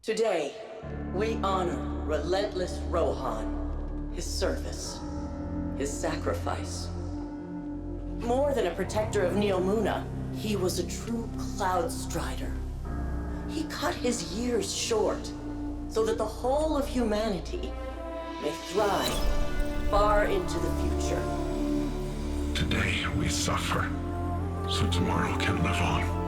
Today, we honor relentless Rohan, his service, his sacrifice. More than a protector of Neomuna, he was a true Cloud Strider. He cut his years short so that the whole of humanity may thrive far into the future. Today we suffer, so tomorrow can live on.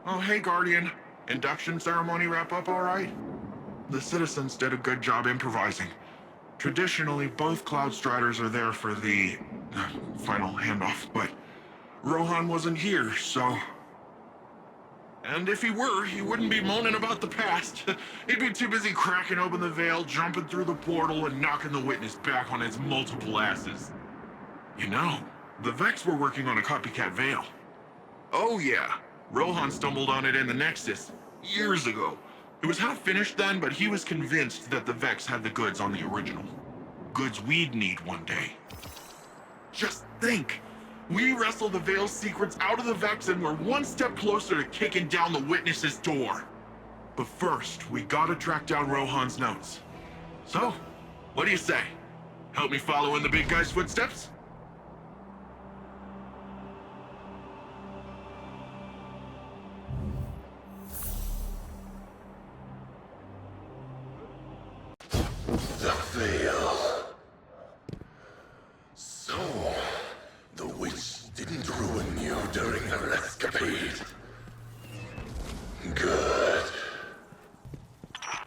Oh, hey, Guardian. Induction ceremony wrap up all right? The citizens did a good job improvising. Traditionally, both Cloud Striders are there for the final handoff, but Rohan wasn't here, so... And if he were, he wouldn't be moaning about the past. He'd be too busy cracking open the veil, jumping through the portal, and knocking the witness back on its multiple asses. You know, the Vex were working on a copycat veil. Oh yeah. Rohan stumbled on it in the Nexus, years ago. It was half finished then, but he was convinced that the Vex had the goods on the original. Goods we'd need one day. Just think! We wrestled the Veil's secrets out of the Vex and we're one step closer to kicking down the Witness's door. But first, we gotta track down Rohan's notes. So, what do you say? Help me follow in the big guy's footsteps? The Veil. So, the witch didn't ruin you during her escapade. Good.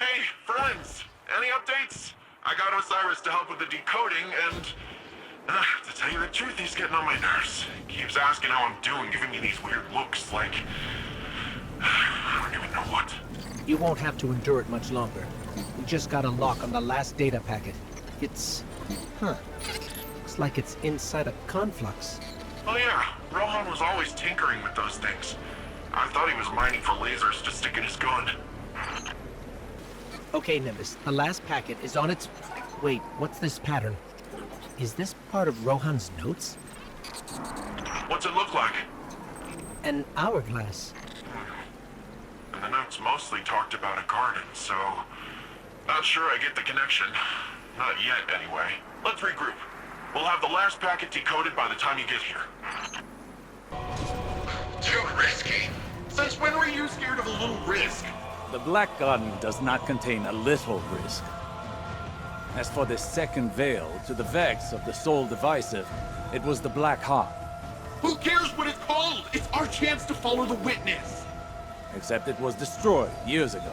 Hey, friends! Any updates? I got Osiris to help with the decoding, and... to tell you the truth, he's getting on my nerves. He keeps asking how I'm doing, giving me these weird looks like... I don't even know what. You won't have to endure it much longer. We just got a lock on the last data packet. It's... Looks like it's inside a conflux. Oh yeah, Rohan was always tinkering with those things. I thought he was mining for lasers to stick in his gun. Okay, Nimbus, the last packet is on its... Wait, what's this pattern? Is this part of Rohan's notes? What's it look like? An hourglass. And the notes mostly talked about a garden, so... Not sure I get the connection. Not yet, anyway. Let's regroup. We'll have the last packet decoded by the time you get here. Too risky. Since when were you scared of a little risk? The Black Garden does not contain a little risk. As for the second veil, to the Vex of the Soul Divisive, it was the Black Heart. Who cares what it's called? It's our chance to follow the witness. Except it was destroyed years ago.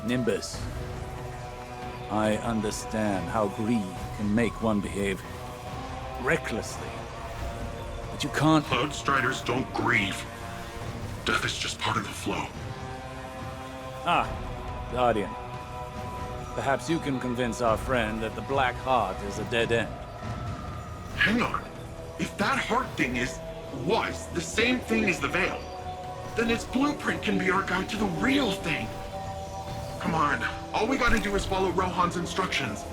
Nimbus, I understand how greed can make one behave recklessly. But you can't... Cloud Striders don't grieve. Death is just part of the flow. Ah, Guardian. Perhaps you can convince our friend that the Black Heart is a dead end. Hang on. If that heart thing was the same thing as the veil, then its blueprint can be our guide to the real thing. Come on, all we gotta do is follow Rohan's instructions.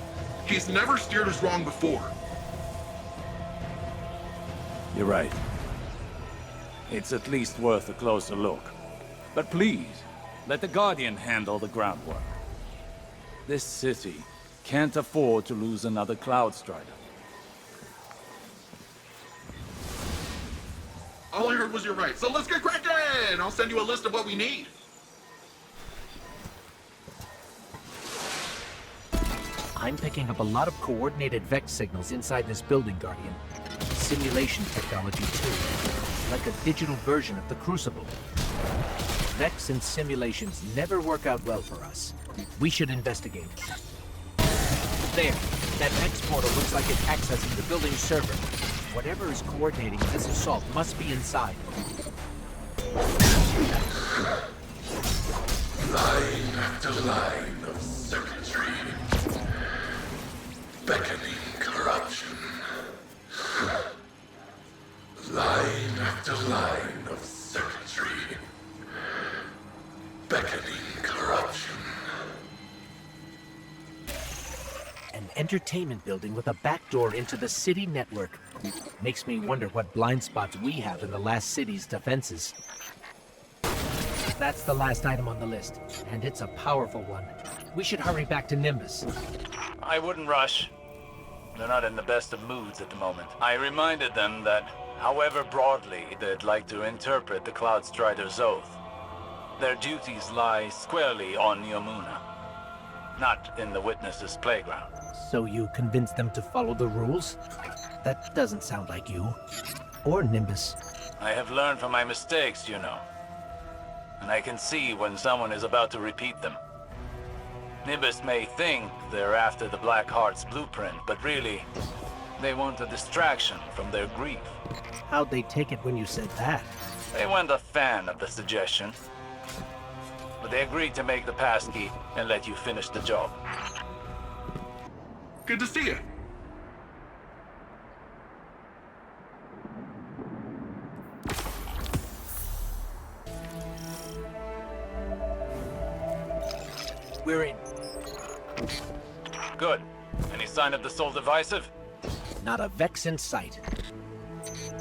He's never steered us wrong before. You're right. It's at least worth a closer look. But please, let the Guardian handle the groundwork. This city can't afford to lose another Cloud Strider. All I heard was you're right, so let's get cracking! I'll send you a list of what we need. I'm picking up a lot of coordinated Vex signals inside this building, Guardian. Simulation technology, too. Like a digital version of the Crucible. Vex and simulations never work out well for us. We should investigate. There. That Vex portal looks like it's accessing the building's server. Whatever is coordinating this assault must be inside. Line after line of circuitry. entertainment building with a back door into the city network. Makes me wonder what blind spots we have in the last city's defenses. That's the last item on the list, and it's a powerful one. We should hurry back to Nimbus. I wouldn't rush. They're not in the best of moods at the moment. I reminded them that, however broadly they'd like to interpret the Cloud Strider's oath, their duties lie squarely on Neomuna, not in the Witness's playground. So you convinced them to follow the rules? That doesn't sound like you. Or Nimbus. I have learned from my mistakes, you know. And I can see when someone is about to repeat them. Nimbus may think they're after the Black Heart's blueprint, but really, they want a distraction from their grief. How'd they take it when you said that? They weren't a fan of the suggestion. But they agreed to make the passkey and let you finish the job. Good to see you. We're in. Good. Any sign of the Soul Divisive? Not a Vex in sight.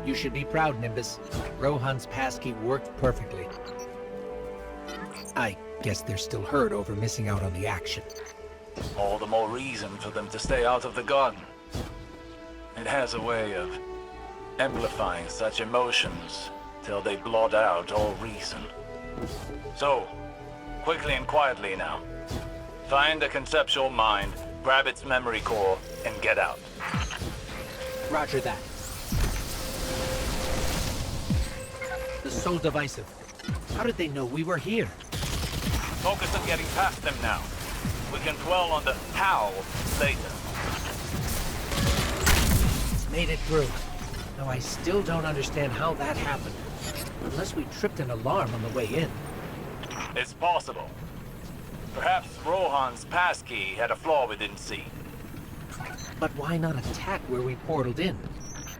You should be proud, Nimbus. Rohan's passkey worked perfectly. I guess they're still hurt over missing out on the action. All the more reason for them to stay out of the garden. It has a way of amplifying such emotions till they blot out all reason. So, quickly and quietly now. Find a conceptual mind, grab its memory core, and get out. Roger that. The Soul Divisive. How did they know we were here? Focus on getting past them now. We can dwell on the how later. Made it through. Though I still don't understand how that happened. Unless we tripped an alarm on the way in. It's possible. Perhaps Rohan's passkey had a flaw we didn't see. But why not attack where we portaled in?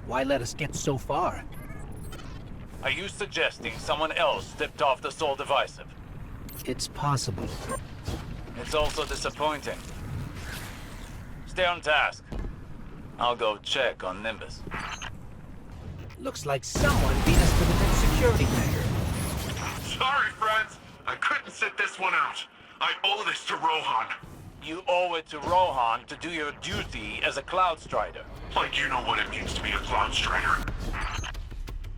Why let us get so far? Are you suggesting someone else tipped off the Soul Divisive? It's possible. It's also disappointing. Stay on task. I'll go check on Nimbus. Looks like someone beat us to the next security measure. Sorry, friends. I couldn't sit this one out. I owe this to Rohan. You owe it to Rohan to do your duty as a Cloud Strider. Like you know what it means to be a Cloud Strider.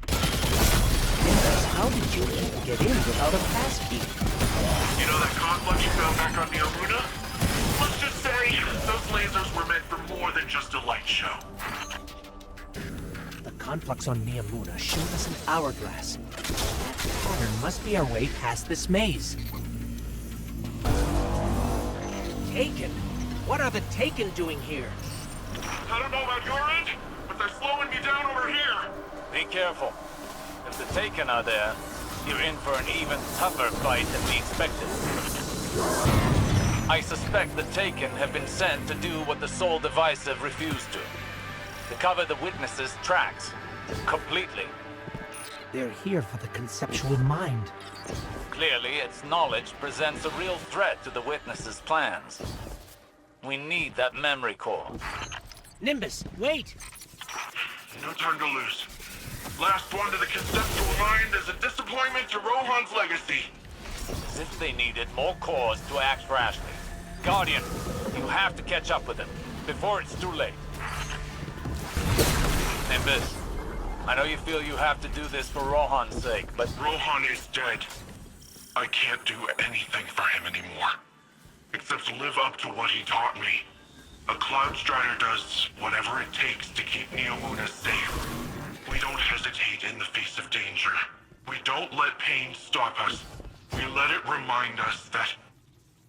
Nimbus, how did you even get in without a passkey? You know that conflict you found back on Neomuna? Let's just say those lasers were meant for more than just a light show. The conflux on Neomuna showed us an hourglass. That pattern must be our way past this maze. Taken? What are the Taken doing here? I don't know about your end, but they're slowing me down over here. Be careful. If the Taken are there, you're in for an even tougher fight than we expected. I suspect the Taken have been sent to do what the Soul Divisive refused to cover the Witness's tracks. Completely. They're here for the conceptual mind. Clearly, its knowledge presents a real threat to the Witness's plans. We need that memory core. Nimbus, wait! No time to lose. Last one to the conceptual mind is a disappointment to Rohan's legacy. As if they needed more cause to act rashly. Guardian, you have to catch up with them before it's too late. Nimbus, I know you feel you have to do this for Rohan's sake, but Rohan is dead. I can't do anything for him anymore. Except live up to what he taught me. A Cloud Strider does whatever it takes to keep Neomuna safe. We don't hesitate in the face of danger. We don't let pain stop us. We let it remind us that...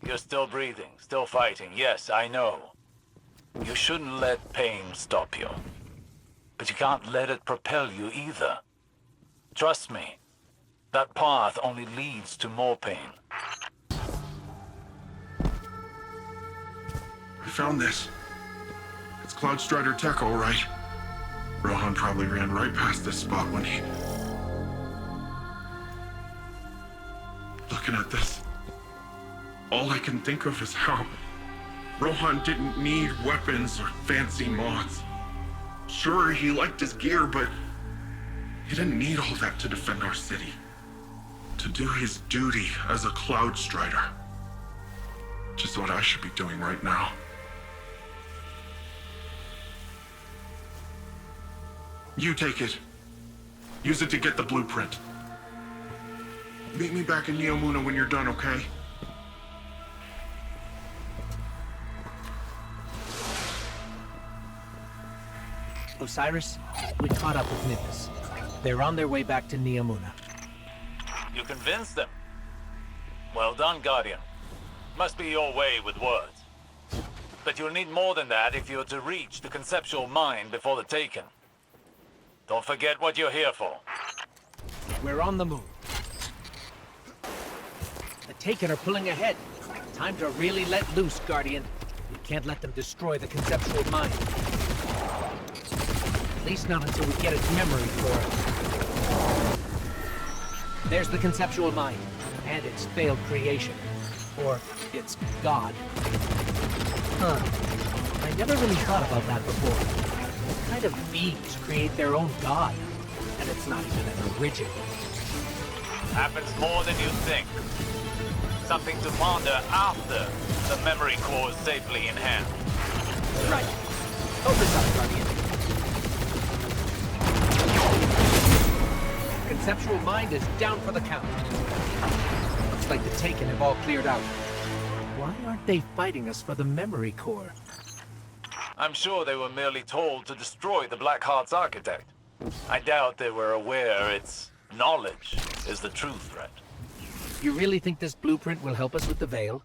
you're still breathing, still fighting. Yes, I know. You shouldn't let pain stop you. But you can't let it propel you either. Trust me. That path only leads to more pain. I found this. It's Cloud Strider tech, all right. Rohan probably ran right past this spot when he... Looking at this, all I can think of is how Rohan didn't need weapons or fancy mods. Sure, he liked his gear, but he didn't need all that to defend our city. To do his duty as a Cloud Strider. Which is what I should be doing right now. You take it. Use it to get the blueprint. Meet me back in Neomuna when you're done, okay? Osiris, we caught up with Nimbus. They're on their way back to Neomuna. You convinced them. Well done, Guardian. Must be your way with words. But you'll need more than that if you're to reach the conceptual mind before the Taken. Don't forget what you're here for. We're on the move. The Taken are pulling ahead. Time to really let loose, Guardian. We can't let them destroy the conceptual mind. At least not until we get its memory core. There's the conceptual mind, and its failed creation. Or its god. Huh. I never really thought about that before. What kind of beings create their own god? And it's not even an original. Happens more than you think. Something to ponder after the memory core is safely in hand. Right. Focus up, Guardian. Conceptual mind is down for the count. Looks like the Taken have all cleared out. Why aren't they fighting us for the memory core? I'm sure they were merely told to destroy the Black Heart's architect. I doubt they were aware its knowledge is the true threat. You really think this blueprint will help us with the Veil?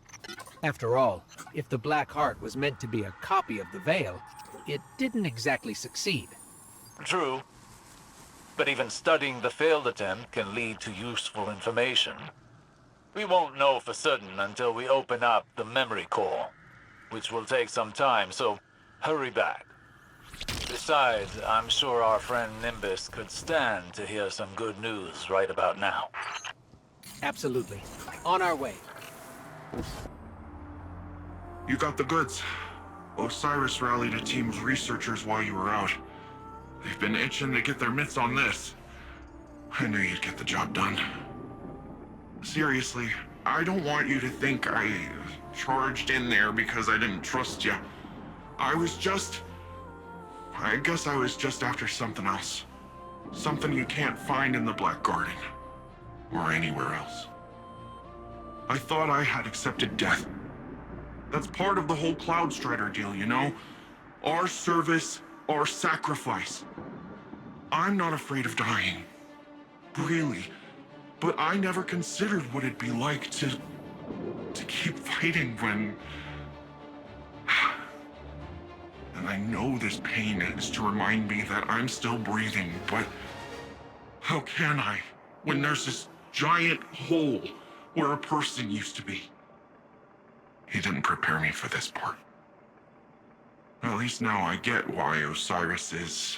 After all, if the Black Heart was meant to be a copy of the Veil, it didn't exactly succeed. True. But even studying the failed attempt can lead to useful information. We won't know for certain until we open up the memory core, which will take some time, so hurry back. Besides, I'm sure our friend Nimbus could stand to hear some good news right about now. Absolutely. On our way. You got the goods. Osiris rallied a team of researchers while you were out. They've been itching to get their mitts on this. I knew you'd get the job done. Seriously, I don't want you to think I charged in there because I didn't trust you. I guess I was just after something else. Something you can't find in the Black Garden. Or anywhere else. I thought I had accepted death. That's part of the whole Cloud Strider deal, you know? Our service, our sacrifice. I'm not afraid of dying. Really. But I never considered what it'd be like to keep fighting when... And I know this pain is to remind me that I'm still breathing, but... How can I, when there's this giant hole where a person used to be? He didn't prepare me for this part. At least now I get why Osiris is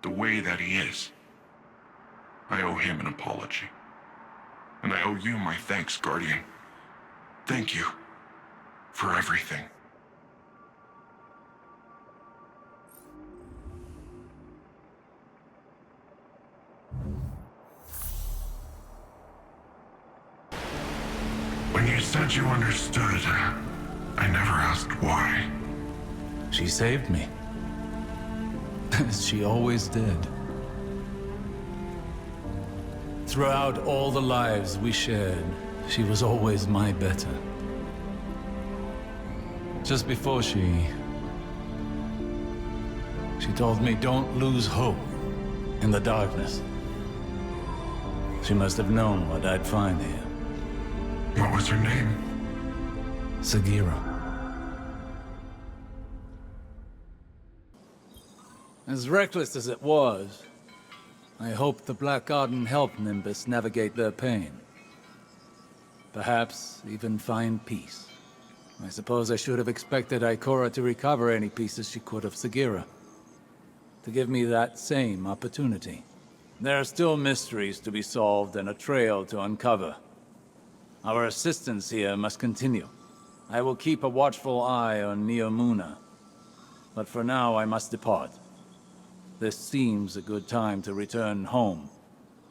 the way that he is. I owe him an apology. And I owe you my thanks, Guardian. Thank you for everything. When you said you understood, I never asked why. She saved me. As she always did. Throughout all the lives we shared, she was always my better. Just before she told me don't lose hope in the darkness. She must have known what I'd find here. What was her name? Sagira. As reckless as it was, I hoped the Black Garden helped Nimbus navigate their pain. Perhaps even find peace. I suppose I should have expected Ikora to recover any pieces she could of Sagira. To give me that same opportunity. There are still mysteries to be solved and a trail to uncover. Our assistance here must continue. I will keep a watchful eye on Neomuna. But for now, I must depart. This seems a good time to return home,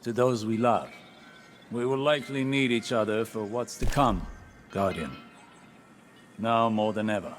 to those we love. We will likely need each other for what's to come, Guardian. Now more than ever.